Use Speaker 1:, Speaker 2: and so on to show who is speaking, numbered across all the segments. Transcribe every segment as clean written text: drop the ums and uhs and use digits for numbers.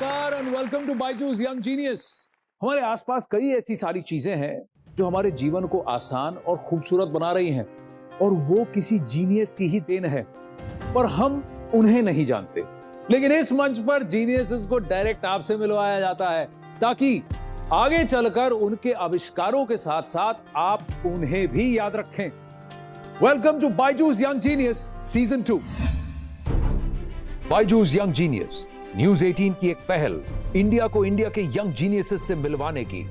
Speaker 1: नमस्कार and welcome to Byju's young genius. हमारे आसपास कई ऐसी सारी चीजें हैं जो हमारे जीवन को आसान और खूबसूरत बना रही हैं और वो किसी जीनियस की ही देन है, पर हम उन्हें नहीं जानते। लेकिन इस मंच पर जीनियसेस को डायरेक्ट आपसे मिलवाया जाता है ताकि आगे चलकर उनके आविष्कारों के साथ साथ आप उन्हें भी याद रखें। Welcome to Byju's young genius season 2। Byju's young genius news 18 की एक पहल इंडिया को इंडिया के यंग जीनियसेस से मिलवाने की,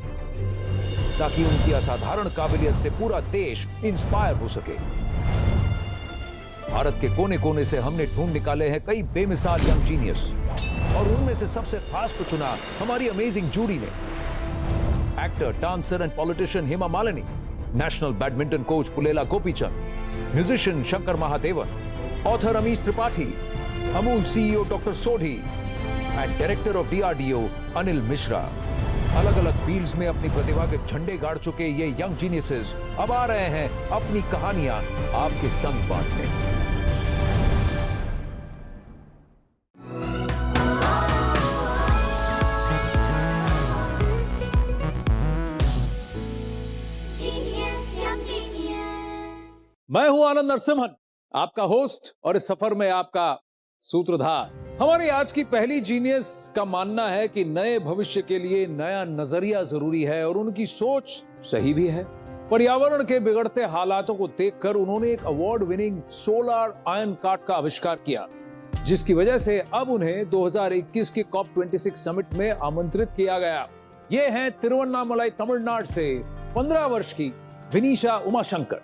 Speaker 1: ताकि उनकी असाधारण काबिलियत से पूरा देश इंस्पायर हो सके। भारत के कोने कोने से हमने ढूंढ निकाले हैं कई बेमिसाल यंग जीनियस और उनमें से सबसे खास को चुना हमारी अमेजिंग जूरी ने। Actor, dancer and politician Hema Malini, national badminton coach Pullela Gopichand, musician Shankar Mahadevan, author Amish Tripathi, Amul CEO doctor Sodhi and director of DRDO Anil Mishra. अलग अलग फील्ड्स में अपनी प्रतिभा के झंडे गाड़ चुके ये यंग जीनियसेस अब आ रहे हैं अपनी कहानियां आपके संग बांटने। मैं हूं आनंद नरसिम्हन, आपका होस्ट, और इस सफर में आपका सूत्रधार। हमारी आज की पहली जीनियस का मानना है कि नए भविष्य के लिए नया नजरिया जरूरी है और उनकी सोच सही भी है। पर्यावरण के बिगड़ते हालातों को देखकर उन्होंने एक award winning solar ion cart का आविष्कार किया, जिसकी वजह से अब उन्हें 2021 के COP26 समिट में आमंत्रित किया गया। ये हैं तिरुवन्नामलाई तमिलनाडु से 15 वर्ष की विनीशा Umashankar.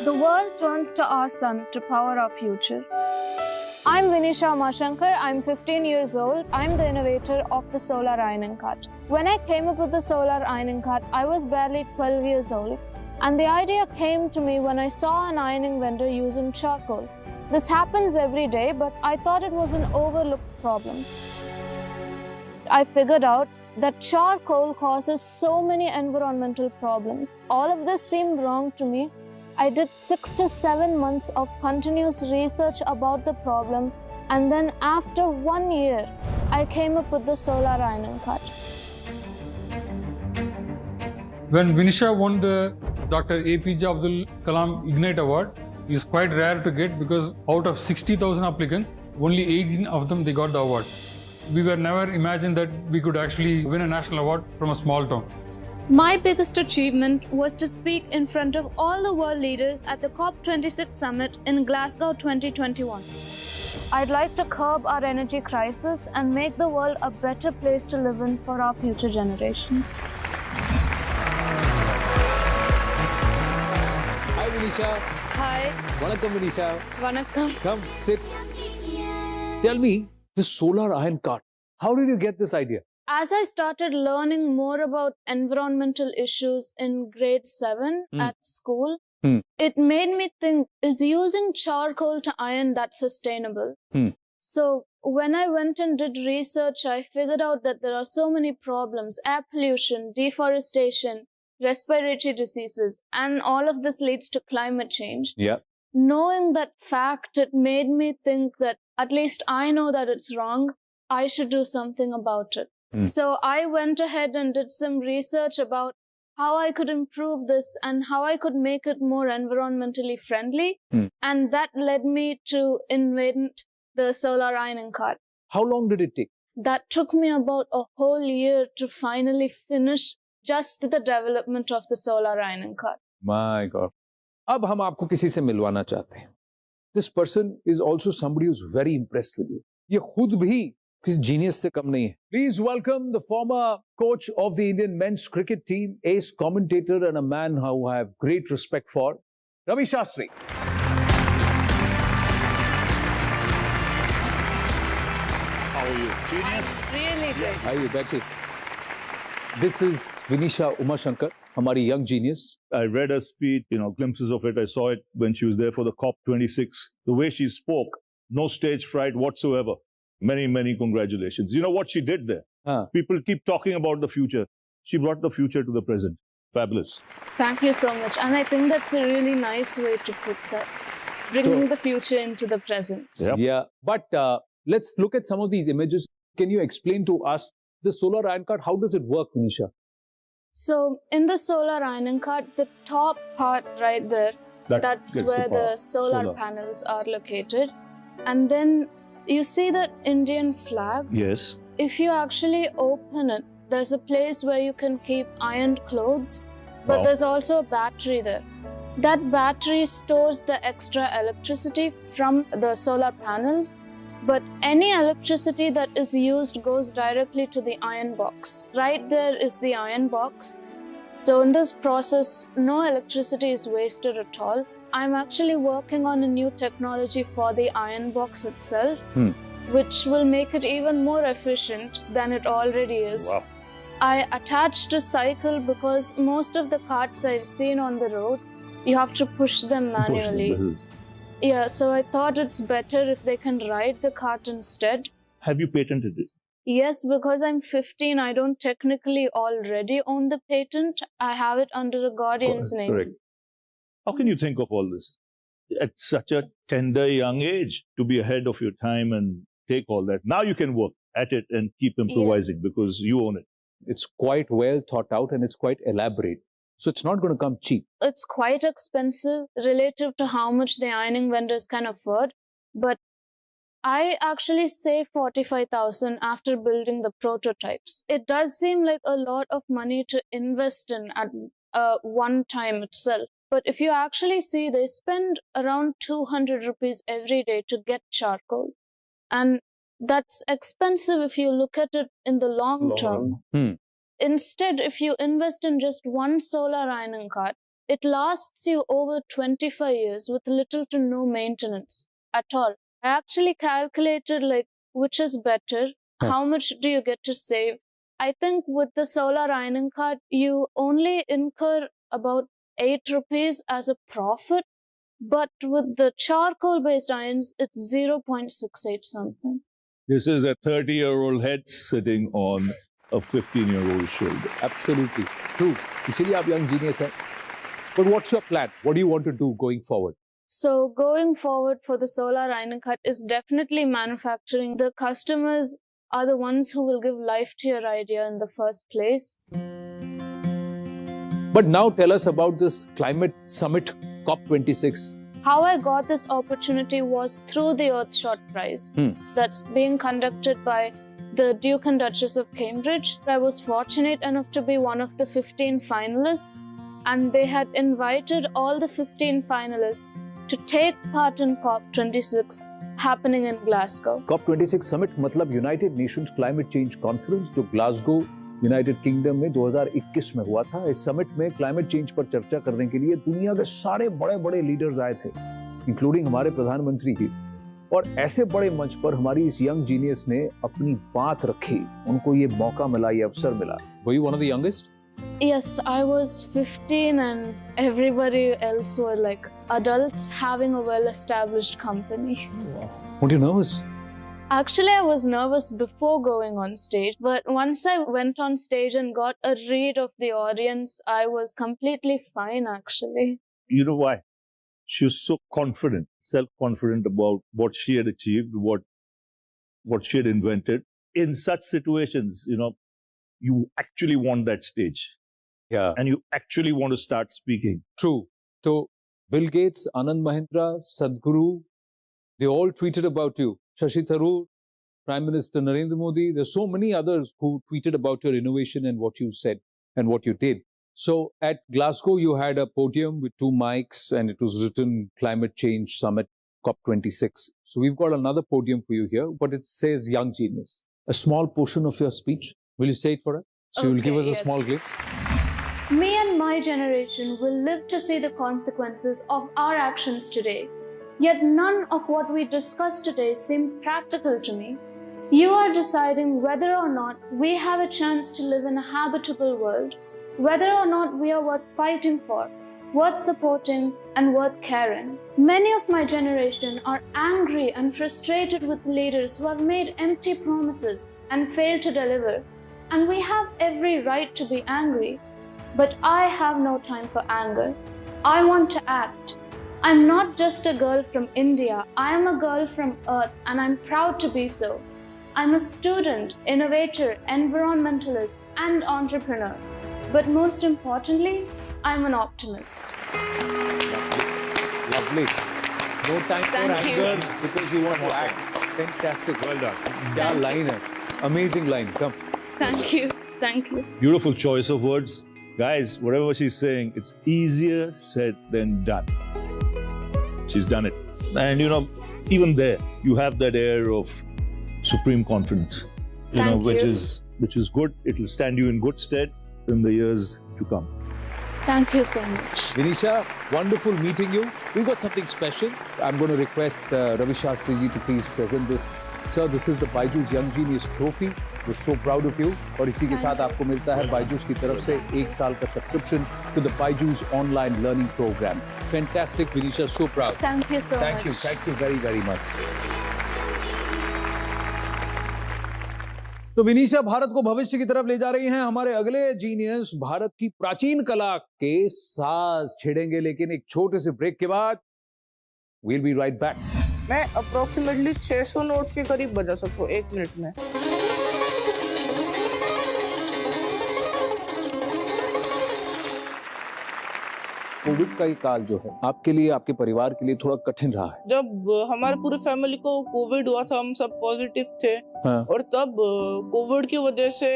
Speaker 2: The world turns to our sun to power our future. I'm Vinisha Umashankar. I'm 15 years old. I'm the innovator of the solar ironing cart. When I came up with the solar ironing cart, I was barely 12 years old. And the idea came to me when I saw an ironing vendor using charcoal. This happens every day, but I thought it was an overlooked problem. I figured out that charcoal causes so many environmental problems. All of this seemed wrong to me. I did 6 to 7 months of continuous research about the problem, and then after 1 year, I came up with the solar ironing cart.
Speaker 3: When Vinisha won the Dr. APJ Abdul Kalam Ignite Award, is quite rare to get because out of 60,000 applicants, only 18 of them they got the award. We were never imagined that we could actually win a national award from a small town.
Speaker 2: My biggest achievement was to speak in front of all the world leaders at the COP26 summit in Glasgow 2021. I'd like to curb our energy crisis and make the world a better place to live in for our future generations.
Speaker 1: Hi Vinisha.
Speaker 2: Hi.
Speaker 1: Vanakkam Vinisha.
Speaker 2: Vanakkam.
Speaker 1: Come sit. Tell me, this solar iron cart, how did you get this idea?
Speaker 2: As I started learning more about environmental issues in grade 7 at school, it made me think, is using charcoal to iron that sustainable? So when I went and did research, I figured out that there are so many problems: air pollution, deforestation, respiratory diseases, and all of this leads to climate change.
Speaker 1: Yeah.
Speaker 2: Knowing that fact, it made me think that at least I know that it's wrong. I should do something about it. So I went ahead and did some research about how I could improve this and how I could make it more environmentally friendly. And that led me to invent the solar ironing cart.
Speaker 1: How long did it take?
Speaker 2: That took me about a whole year to finally finish just the development of the solar ironing cart.
Speaker 1: My God. अब हम आपको किसी से मिलवाना चाहते हैं. This person is also somebody who's very impressed with you. ये खुद भी किस जीनियस से कम नहीं है. Please welcome the former coach of the Indian men's cricket team, ace commentator and a man who I have great respect for, Ravi Shastri.
Speaker 4: How are you? Genius?
Speaker 2: Really good.
Speaker 1: How are you, Betty? This is Vinisha Umashankar, हमारी young genius.
Speaker 4: I read her speech, glimpses of it. I saw it when she was there for the COP26. The way she spoke, no stage fright whatsoever. Many, many congratulations. You know what she did there? People keep talking about the future. She brought the future to the present. Fabulous.
Speaker 2: Thank you so much. And I think that's a really nice way to put that. bringing the future into the present.
Speaker 4: Yep.
Speaker 1: Yeah, but let's look at some of these images. Can you explain to us the solar iron cart? How does it work, Vinisha?
Speaker 2: So in the solar ironing cart, the top part right there, that's
Speaker 4: gets
Speaker 2: where
Speaker 4: the power.
Speaker 2: the solar panels are located. And then you see that Indian flag.
Speaker 4: Yes.
Speaker 2: If you actually open it, there's a place where you can keep ironed clothes, but
Speaker 4: Wow.
Speaker 2: there's also a battery there. That battery stores the extra electricity from the solar panels, but any electricity that is used goes directly to the iron box. Right there is the iron box. So in this process, no electricity is wasted at all. I'm actually working on a new technology for the iron box itself, which will make it even more efficient than it already is.
Speaker 4: Wow.
Speaker 2: I attached a cycle because most of the carts I've seen on the road, you have to push them manually.
Speaker 4: This is.
Speaker 2: Yeah, so I thought it's better if they can ride the cart instead.
Speaker 4: Have you patented it?
Speaker 2: Yes, because I'm 15, I don't technically already own the patent. I have it under a guardian's name.
Speaker 4: Correct. How can you think of all this at such a tender young age, to be ahead of your time and take all that? Now you can work at it and keep improvising because you own it.
Speaker 1: It's quite well thought out and it's quite elaborate. So it's not going to come cheap.
Speaker 2: It's quite expensive relative to how much the ironing vendors can afford. But I actually saved 45,000 after building the prototypes. It does seem like a lot of money to invest in at one time itself. But if you actually see, they spend around 200 rupees every day to get charcoal. And that's expensive if you look at it in the long term. Instead, if you invest in just one solar ironing cart, it lasts you over 25 years with little to no maintenance at all. I actually calculated which is better, how much do you get to save. I think with the solar ironing cart, you only incur about 8 rupees as a profit, but with the charcoal-based irons, it's 0.68 something.
Speaker 4: This is a 30-year-old head sitting on a 15-year-old shoulder.
Speaker 1: Absolutely. True. इसीलिए आप young genius हैं. But what's your plan? What do you want to do going forward?
Speaker 2: So going forward for the solar ironing cart is definitely manufacturing. The customers are the ones who will give life to your idea in the first place.
Speaker 1: But now tell us about this climate summit COP26.
Speaker 2: How I got this opportunity was through the Earthshot Prize that's being conducted by the Duke and Duchess of Cambridge. I was fortunate enough to be one of the 15 finalists, and they had invited all the 15 finalists to take part in COP26 happening in Glasgow.
Speaker 1: COP26 summit मतलब United Nations Climate Change Conference जो Glasgow United kingdom में 2021 में हुआ था. इस summit में climate change पर चर्चा करने के लिए दुनिया के सारे बड़े-बड़े लीडर्स आए थे, इंक्लूडिंग हमारे प्रधानमंत्री ही. और ऐसे बड़े मंच पर हमारी इस यंग जीनियस ने अपनी बात रखी. उनको ये मौका मिला, ये अवसर मिला. Were you one of the youngest?
Speaker 2: Yes, I was 15 and everybody else were like adults having a well-established company.
Speaker 1: Weren't you nervous?
Speaker 2: Actually, I was nervous before going on stage, but once I went on stage and got a read of the audience, I was completely fine actually.
Speaker 4: You know why? She was so confident, self-confident about what she had achieved, what she had invented. In such situations, you actually want that stage.
Speaker 1: Yeah.
Speaker 4: And you actually want to start speaking.
Speaker 1: True. So Bill Gates, Anand Mahindra, Sadhguru, they all tweeted about you. Shashi Tharoor, Prime Minister Narendra Modi, there's so many others who tweeted about your innovation and what you said and what you did. So at Glasgow, you had a podium with 2 mics and it was written Climate Change Summit COP26. So we've got another podium for you here, but it says Young Genius. A small portion of your speech. Will you say it for us? So you'll give us a small glimpse.
Speaker 2: Me and my generation will live to see the consequences of our actions today. Yet none of what we discuss today seems practical to me. You are deciding whether or not we have a chance to live in a habitable world, whether or not we are worth fighting for, worth supporting, and worth caring. Many of my generation are angry and frustrated with leaders who have made empty promises and failed to deliver. And we have every right to be angry. But I have no time for anger. I want to act. I'm not just a girl from India, I am a girl from Earth and I'm proud to be so. I'm a student, innovator, environmentalist and entrepreneur. But most importantly, I'm an optimist.
Speaker 1: Lovely. No time for
Speaker 2: Thank you.
Speaker 1: anger because you want to act. Fantastic. Well done. क्या line है? Amazing line. Come.
Speaker 2: Thank you. Thank you.
Speaker 4: Beautiful choice of words. Guys, whatever she's saying, it's easier said than done. She's done it. And even there, you have that air of supreme confidence. Which is good. It will stand you in good stead in the years to come.
Speaker 2: Thank you so much.
Speaker 1: Vinisha, wonderful meeting you. We've got something special. I'm going to request Ravi Shastri ji to please present this. Sir, this is the Byju's Young Genius Trophy. We're so proud of you. और इसी के साथ आपको मिलता है Byju's की तरफ से 1 साल का subscription to the Byju's online learning program. Fantastic, Vinisha. So proud.
Speaker 2: Thank you so much.
Speaker 1: Thank you very, very much. तो विनीशा भारत को भविष्य की तरफ ले जा रही हैं। हमारे अगले जीनियस भारत की प्राचीन कला के साज छेड़ेंगे, लेकिन एक छोटे से ब्रेक के बाद we'll be right back.
Speaker 5: मैं अप्रोक्सीमेटली 600 नोट्स के करीब बजा सकता हूँ 1 मिनट में।
Speaker 1: कोविड का ये काल जो है आपके लिए, आपके परिवार के लिए थोड़ा कठिन रहा है।
Speaker 5: जब हमारे पूरी फैमिली को कोविड हुआ था, हम सब पॉजिटिव थे।
Speaker 1: हाँ।
Speaker 5: और तब कोविड की वजह से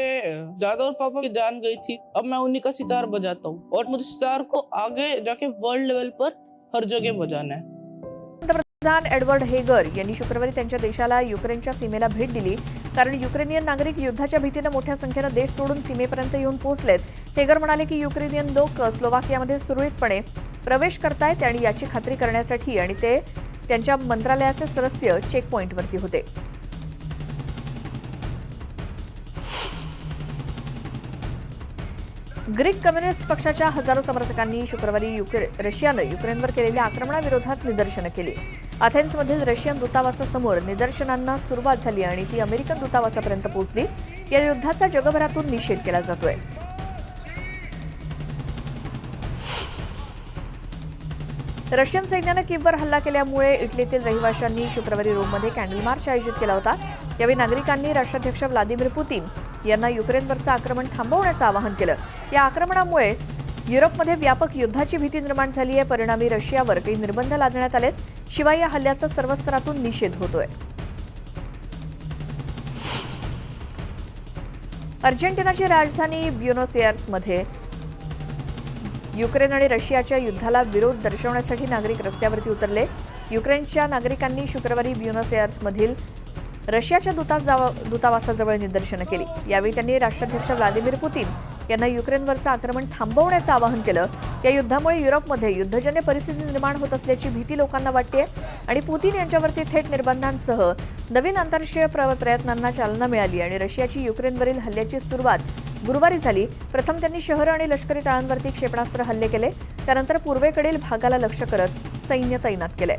Speaker 5: दादा और पापा की जान गई थी। अब मैं उन्हीं का सितार बजाता हूँ और मुझे सितार को आगे जाके वर्ल्ड लेवल पर हर जगह बजाना है।
Speaker 6: पंतप्रधान एडवर्ड हेगर यांनी शुक्रवारी त्यांच्या देशाला युक्रेनच्या सीमेला भेट दिली, कारण युक्रेनियन नागरिक युद्धाच्या भीतीने मोठ्या संख्येने देश सोडून सीमेपर्यंत येऊन पोहोचलेत। हेगर म्हणाले की युक्रेनियन लोक स्लोवाकियामध्ये सुरळीतपणे प्रवेश करतायत आणि याची खात्री करण्यासाठी आणि ते त्यांच्या मंत्रालयाचे सदस्य चेकपॉइंटवरती होते। ग्रीक कम्युनिस्ट पक्षाच्या हजारो समर्थकांनी शुक्रवारी रशियानं युक्रेनवर केलेल्या आक्रमणाविरोधात निदर्शनं केली। अथेन्समधील रशियन दूतावासासमोर निदर्शनांना सुरुवात झाली आणि ती अमेरिकन दूतावासापर्यंत पोहोचली। या युद्धाचा जगभरातून निषेध केला जातोय। रशियन सैन्याने कीववर हल्ला केल्यामुळे इटलीतील रहिवाशांनी शुक्रवारी रोममध्ये कॅन्डल मार्च आयोजित केला होता। यावेळी नागरिकांनी राष्ट्राध्यक्ष व्लादिमीर पुतीन यांना युक्रेनवरचं आक्रमण थांबवण्याचं आवाहन केलं। या आक्रमणामुळे युरोपमध्ये व्यापक युद्धाची भीती निर्माण झाली आहे। परिणामी रशियावर काही निर्बंध लादण्यात आलेत। शिवाय या हल्ल्याचा सर्व स्तरातून निषेध होतोय। अर्जेंटिनाची राजधानी ब्युनोस एअर्समध्ये युक्रेन आणि रशियाच्या युद्धाला विरोध दर्शवण्यासाठी नागरिक रस्त्यावरती उतरले। युक्रेनच्या नागरिकांनी शुक्रवारी ब्युनोस एअर्समधील रशियाच्या दूतावासाजवळ निदर्शनं केली। यावेळी त्यांनी राष्ट्राध्यक्ष व्लादिमीर पुतीन यांना युक्रेनवरचं आक्रमण थांबवण्याचं आवाहन केलं। या युद्धामुळे युरोपमध्ये युद्धजन्य परिस्थिती निर्माण होत असल्याची भीती लोकांना वाटते आणि पुतीन यांच्यावरती थेट निर्बंधांसह नवीन आंतरराष्ट्रीय प्रयत्नांना चालना मिळाली आणि रशियाची युक्रेनवरील हल्ल्याची सुरुवात गुरुवारी झाली। प्रथम त्यांनी शहरं आणि लष्करी तळांवरती क्षेपणास्त्र हल्ले केले, त्यानंतर पूर्वेकडील भागाला लक्ष्य करत सैन्य तैनात केले।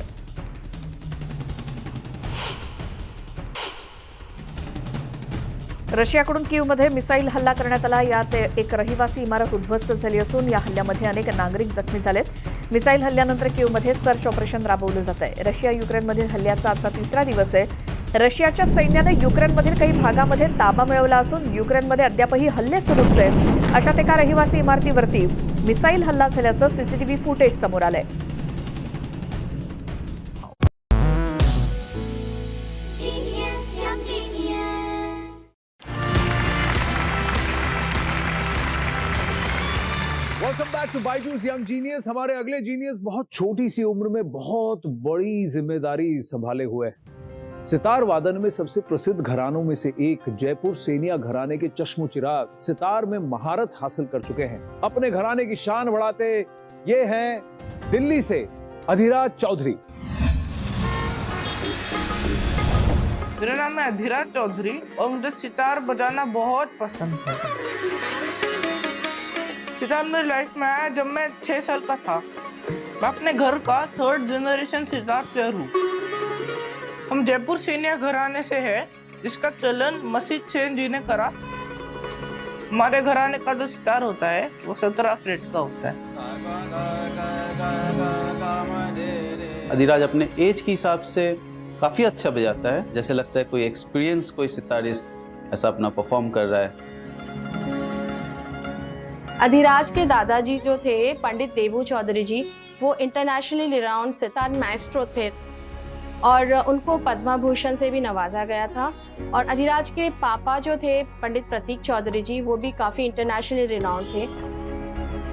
Speaker 6: रशियाकडून कीवमध्ये मिसाईल हल्ला करण्यात आला। यात एक रहिवासी इमारत उद्ध्वस्त झाली असून या हल्ल्यामध्ये अनेक नागरिक जखमी झालेत। मिसाईल हल्ल्यानंतर कीवमध्ये सर्च ऑपरेशन राबवलं जात आहे। रशिया युक्रेनमधील हल्ल्याचा आजचा 3रा दिवस आहे। रशियाच्या सैन्याने युक्रेनमधील काही भागामध्ये ताबा मिळवला असून युक्रेनमध्ये अद्यापही हल्ले सुरूच आहेत। अशात एका रहिवासी इमारतीवरती मिसाईल हल्ला झाल्याचं सीसीटीव्ही फुटेज समोर आलंय।
Speaker 1: Welcome back to Byju's young genius. हमारे अगले जीनियस बहुत छोटी सी उम्र में बहुत बड़ी जिम्मेदारी संभाले हुए। सितार वादन में सबसे प्रसिद्ध घरानों में से एक जयपुर सेनिया घराने के चश्मो चिराग सितार में महारत हासिल कर चुके हैं। अपने घराने की शान बढ़ाते ये हैं दिल्ली से अधिराज चौधरी।
Speaker 5: मेरा नाम है अधिराज चौधरी और मुझे सितार बजाना बहुत पसंद है। सितार मेरी लाइफ में आया जब मैं 6 साल का था। मैं अपने घर का 3rd जनरेशन सितार प्लेयर हूँ। हम जयपुर सेनिया घराने से है, जिसका चलन मसीद सेन जी ने करा। हमारे घराने का जो सितार होता है वो 17 फ्रेट का होता है।
Speaker 7: अधिराज अपने एज के हिसाब से काफ़ी अच्छा बजाता है, जैसे लगता है कोई एक्सपीरियंस कोई सितारिस्ट ऐसा अपना परफॉर्म कर रहा है।
Speaker 8: अधिराज के दादाजी जो थे पंडित देवू चौधरी जी, वो इंटरनेशनली रिनाउंड सितार माइस्ट्रो थे और उनको पद्मा भूषण से भी नवाजा गया था। और अधिराज के पापा जो थे पंडित प्रतीक चौधरी जी, वो भी काफ़ी इंटरनेशनली रिनाउंड थे।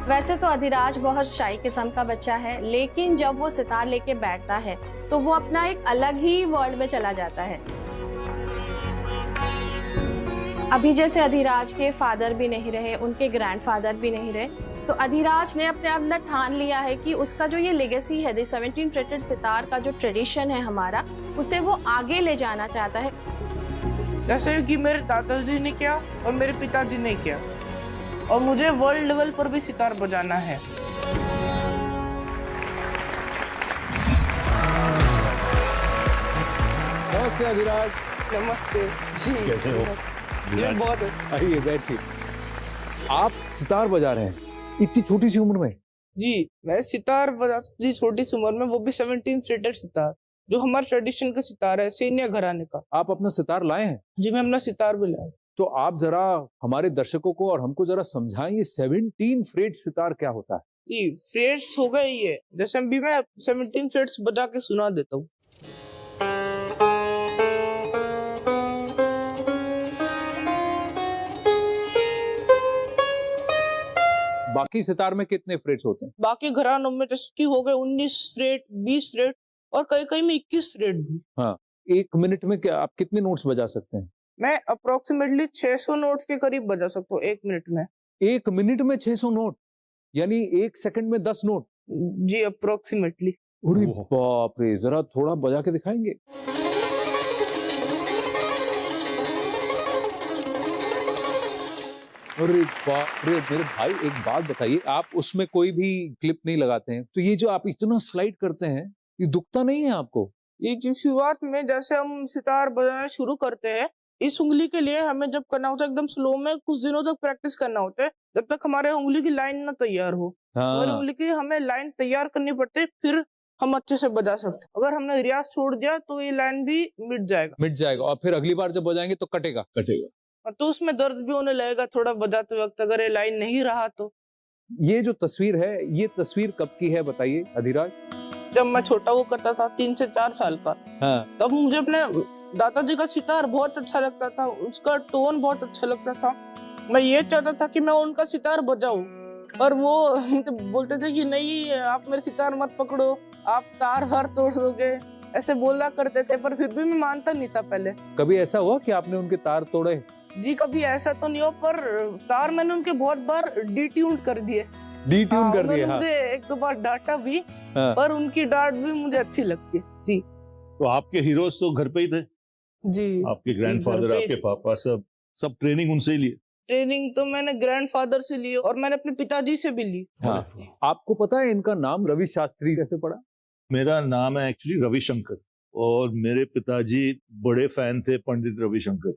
Speaker 8: वैसे तो अधिराज बहुत शाई किस्म का बच्चा है, लेकिन जब वो सितार लेके बैठता है तो वो अपना एक अलग ही वर्ल्ड में चला जाता है। अभी जैसे अधिराज के फादर भी नहीं रहे, उनके ग्रैंडफादर भी नहीं रहे, तो अधिराज ने अपने अंदर ठान लिया है कि उसका जो ये लेगेसी है, 17 फ्रेटेड सितार का जो ट्रेडिशन है हमारा, उसे वो आगे ले जाना चाहता है।
Speaker 5: जैसे कि मेरे दादाजी ने किया और मेरे पिताजी ने किया, और मुझे वर्ल्ड लेवल पर भी सितार बजाना है।
Speaker 1: नमस्ते अधिराज।
Speaker 5: नमस्ते जी।
Speaker 4: कैसे हो?
Speaker 5: ये बहुत अच्छा।
Speaker 1: आइए बैठिए। आप सितार बजा रहे हैं इतनी छोटी सी उम्र में?
Speaker 5: जी, मैं सितार बजाता हूँ जी, छोटी सी उम्र में, वो भी 17 फ्रेटेड सितार, जो हमारे ट्रेडिशन का सितार है, सैन्य घराने का।
Speaker 1: आप अपना सितार लाए हैं?
Speaker 5: जी, मैं अपना सितार भी लाया।
Speaker 1: तो आप जरा हमारे दर्शकों को और हमको जरा समझाएं, ये 17 फ्रेट सितार क्या होता है?
Speaker 5: जी, फ्रेट्स हो गए ये, जैसे अभी मैं 17 फ्रेट्स बजा के सुना देता हूँ।
Speaker 1: बाकी सितार में कितने फ्रेट्स होते हैं?
Speaker 5: बाकी घरानों में जैसे कि हो गए 19 फ्रेट, 20 फ्रेट और कई कई में 21 फ्रेट भी।
Speaker 1: हाँ, 1 मिनट में क्या आप कितने नोट्स बजा सकते हैं?
Speaker 5: मैं अप्रोक्सीमेटली 600 नोट्स के करीब बजा सकता हूँ 1 मिनट में।
Speaker 1: 1 मिनट में 600 नोट, यानी 1 सेकंड में 10 नोट?
Speaker 5: जी, अप्रोक्सीमेटली।
Speaker 1: अरे बाप रे, जरा थोड़ा बजा के दिखाएंगे? अरे बाप रे मेरे भाई, एक बात बताइए, आप उसमें कोई भी क्लिप नहीं लगाते हैं, तो ये जो आप इतना स्लाइड करते हैं, ये दुखता नहीं है आपको?
Speaker 5: ये की शुरुआत में जैसे हम सितार बजाना शुरू करते हैं, इस उंगली के लिए हमें जब करना होता है एकदम स्लो में, कुछ दिनों तक प्रैक्टिस करना होता है, जब तक हमारे उंगली की लाइन ना तैयार हो। हमारी उंगली की हमें लाइन तैयार करनी पड़ती है, फिर हम अच्छे से बजा सकते हैं। अगर हमने रियाज छोड़ दिया तो ये लाइन भी मिट जाएगा
Speaker 1: और फिर अगली बार जब बजाएंगे तो कटेगा।
Speaker 5: तो उसमें दर्द भी होने लगेगा थोड़ा बजाते वक्त, अगर ये लाइन नहीं रहा तो।
Speaker 1: ये जो तस्वीर है, ये तस्वीर कब की है बताइए अधिराज?
Speaker 5: जब मैं छोटा वो करता था, 3 से 4 साल का,
Speaker 1: हाँ।
Speaker 5: तब मुझे अपने दादाजी का सितार बहुत अच्छा लगता था, उसका टोन बहुत अच्छा लगता था। मैं ये चाहता था कि मैं उनका सितार बजाऊं, पर वो बोलते थे कि नहीं, आप मेरे सितार मत पकड़ो, आप तार हार तोड़ दोगे, ऐसे बोला करते थे। पर फिर भी मैं मानता नहीं था पहले।
Speaker 1: कभी ऐसा हुआ कि आपने उनके तार तोड़े?
Speaker 5: जी, कभी ऐसा तो नहीं हो, पर तार मैंने उनके बहुत बार डिट्यून कर दिए।
Speaker 1: डिट्यून कर दिए?
Speaker 5: मुझे 1-2 बार डांटा भी, पर उनकी डांट भी मुझे अच्छी लगती है जी।
Speaker 4: तो आपके हीरोज तो घर पे ही थे?
Speaker 5: जी,
Speaker 4: आपके ग्रैंडफादर, आपके पापा, सब ट्रेनिंग उनसे ही लिए?
Speaker 5: ट्रेनिंग तो मैंने ग्रैंडफादर से ली और मैंने अपने पिताजी से भी ली।
Speaker 1: हाँ। आपको पता है इनका नाम रवि शास्त्री कैसे पड़ा?
Speaker 4: मेरा नाम है एक्चुअली रविशंकर, और मेरे पिताजी बड़े फैन थे पंडित रविशंकर,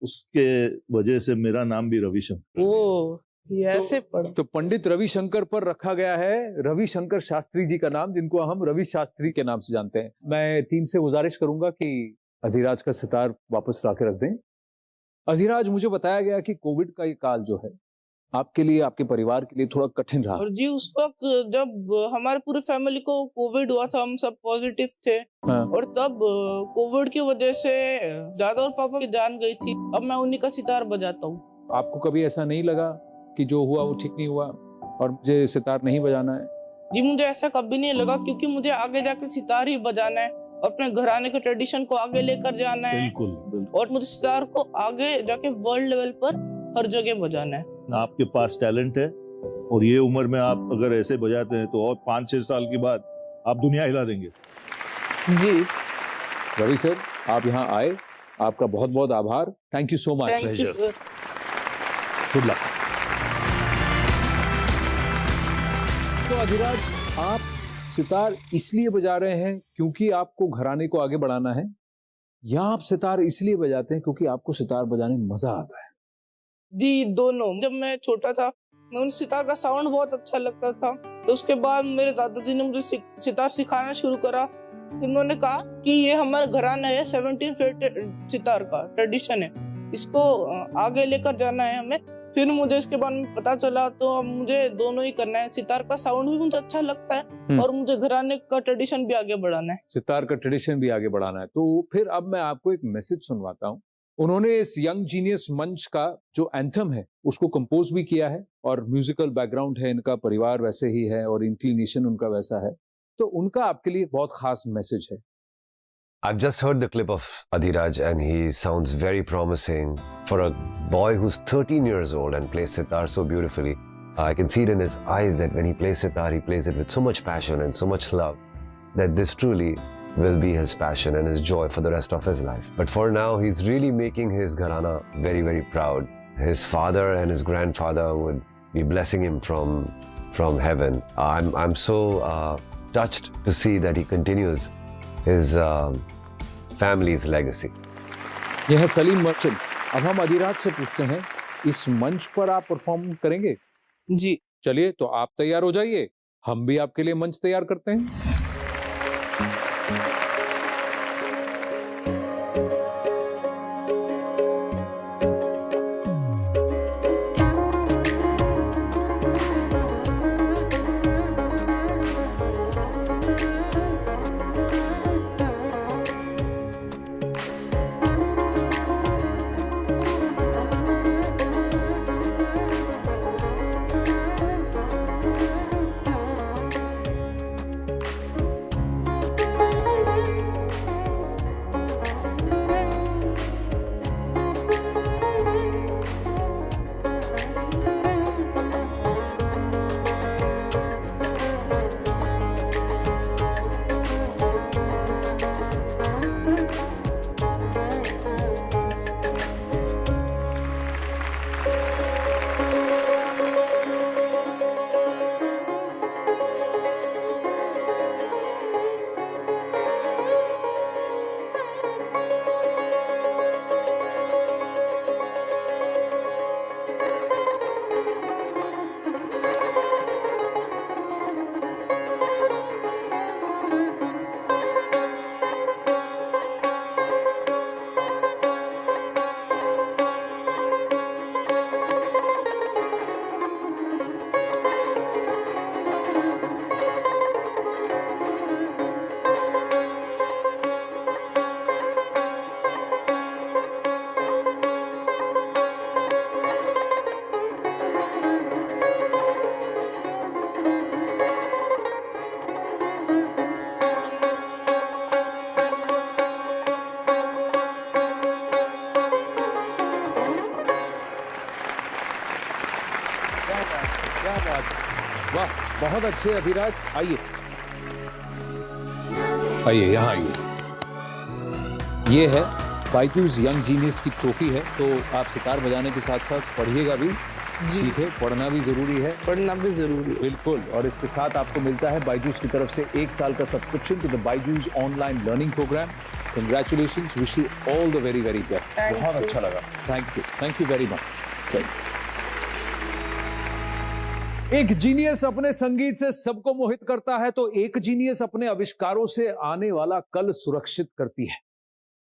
Speaker 4: उसके वजह से मेरा नाम भी रविशंकर।
Speaker 5: ओह, ये ऐसे पड़ा।
Speaker 1: तो पंडित रविशंकर पर रखा गया है रविशंकर शास्त्री जी का नाम, जिनको हम रवि शास्त्री के नाम से जानते हैं। मैं टीम से गुजारिश करूंगा कि अधिराज का सितार वापस ला के रख दें। अधिराज, मुझे बताया गया कि कोविड का ये काल जो है आपके लिए, आपके परिवार के लिए थोड़ा कठिन रहा।
Speaker 5: और जी, उस वक्त जब हमारे पूरी फैमिली को कोविड हुआ था, हम सब पॉजिटिव थे।
Speaker 1: हाँ।
Speaker 5: और तब कोविड की वजह से दादा और पापा की जान गई थी। अब मैं उन्हीं का सितार बजाता हूँ।
Speaker 1: आपको कभी ऐसा नहीं लगा कि जो हुआ वो ठीक नहीं हुआ और मुझे सितार नहीं बजाना है?
Speaker 5: जी, मुझे ऐसा कभी नहीं लगा, क्योंकि मुझे आगे जाके सितार ही बजाना है, अपने घराने के ट्रेडिशन को आगे लेकर जाना है।
Speaker 4: बिल्कुल।
Speaker 5: और मुझे सितार को आगे जाके वर्ल्ड लेवल पर हर जगह बजाना है।
Speaker 4: आपके पास टैलेंट है, और ये उम्र में आप अगर ऐसे बजाते हैं तो और 5-6 साल के बाद आप दुनिया हिला देंगे।
Speaker 5: जी
Speaker 1: रवि सर, आप यहाँ आए, आपका बहुत बहुत आभार। Thank you so much.
Speaker 5: Thank you sir.
Speaker 1: Good luck. तो अधिराज, आप सितार इसलिए बजा रहे हैं क्योंकि आपको घराने को आगे बढ़ाना है, या आप सितार इसलिए बजाते हैं क्योंकि आपको सितार बजाने में मजा आता है?
Speaker 5: जी, दोनों। जब मैं छोटा था, मैं उन सितार का साउंड बहुत अच्छा लगता था, तो उसके बाद मेरे दादाजी ने मुझे सितार सिखाना शुरू करा। उन्होंने कहा कि ये हमारा घराना है, 17 सितार का ट्रेडिशन है, इसको आगे लेकर जाना है हमें। फिर मुझे इसके बारे में पता चला, तो अब मुझे दोनों ही करना है। सितार का साउंड भी मुझे अच्छा लगता है और मुझे घराने का ट्रेडिशन भी आगे बढ़ाना है।
Speaker 1: सितार का ट्रेडिशन भी आगे बढ़ाना है। तो फिर अब मैं आपको एक मैसेज सुनवाता हूँ। उन्होंने इस यंग जीनियस मंच का जो एंथम है उसको कंपोज भी किया है और म्यूजिकल बैकग्राउंड है, इनका परिवार वैसे ही है और इंक्लिनेशन उनका वैसा है, तो उनका आपके लिए बहुत खास मैसेज है।
Speaker 9: I've just heard the clip of Adhiraj and he sounds very promising for a boy who's 13 years old and plays sitar so beautifully. I can see it in his eyes that when he plays sitar, he plays it with so much passion and so much love that this truly will be his passion and his joy for the rest of his life. But for now, he's really making his gharana very, very proud. His father and his grandfather would be blessing him from heaven. I'm so touched to see that he continues his family's legacy.
Speaker 1: यह है Salim merchant. अब हम अधिराज से पूछते हैं, इस मंच पर आप परफॉर्म करेंगे?
Speaker 5: जी
Speaker 1: चलिए, तो आप तैयार हो जाइए, हम भी आपके लिए मंच तैयार करते हैं। वाह, बहुत अच्छे अभिराज। आइए आइए, यहाँ आइए। ये है बायजूस यंग जीनियस की ट्रॉफी है, तो आप सितार बजाने के साथ साथ पढ़िएगा भी। ठीक है, पढ़ना भी जरूरी है।
Speaker 5: पढ़ना भी जरूरी है,
Speaker 1: बिल्कुल। और इसके साथ आपको मिलता है बायजूस की तरफ से 1 साल का subscription to the Byju's online learning program. Congratulations, wish you all the very very best. बहुत अच्छा लगा, थैंक यू वेरी मच। एक जीनियस अपने संगीत से सबको मोहित करता है, तो एक जीनियस अपने आविष्कारों से आने वाला कल सुरक्षित करती है।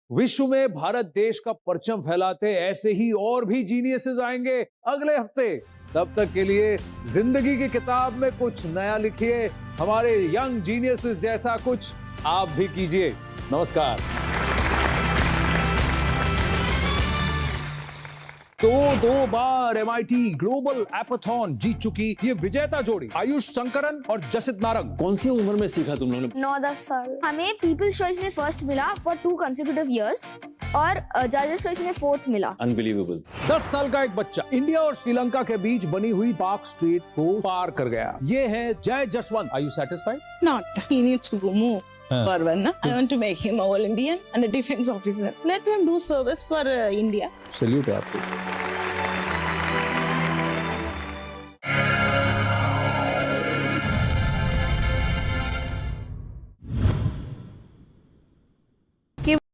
Speaker 1: विश्व में भारत देश का परचम फैलाते ऐसे ही और भी जीनियसेस आएंगे अगले हफ्ते। तब तक के लिए जिंदगी की किताब में कुछ नया लिखिए, हमारे यंग जीनियसेस जैसा कुछ आप भी कीजिए। नमस्कार। तो 2 बार MIT ग्लोबल एपाथॉन जीत चुकी ये विजेता जोड़ी उमाशंकरन और जसित नारंग।
Speaker 10: कौन सी उम्र में सीखा तुम लोगों ने?
Speaker 11: 9-10 साल। हमें पीपल्स चॉइस में फर्स्ट मिला फॉर 2 consecutive years और जजेस चॉइस में 4th मिला।
Speaker 10: अनबिलीवेबल।
Speaker 1: 10 साल का एक बच्चा इंडिया और श्रीलंका के बीच बनी हुई पार्क स्ट्रीट को पार कर गया। ये है जय Jaswant. Are you satisfied?
Speaker 12: Not. He needs to go more. Forward, na? I want to make him a Olympian and a defense officer. Let him do service for India.
Speaker 1: Salute है आपको।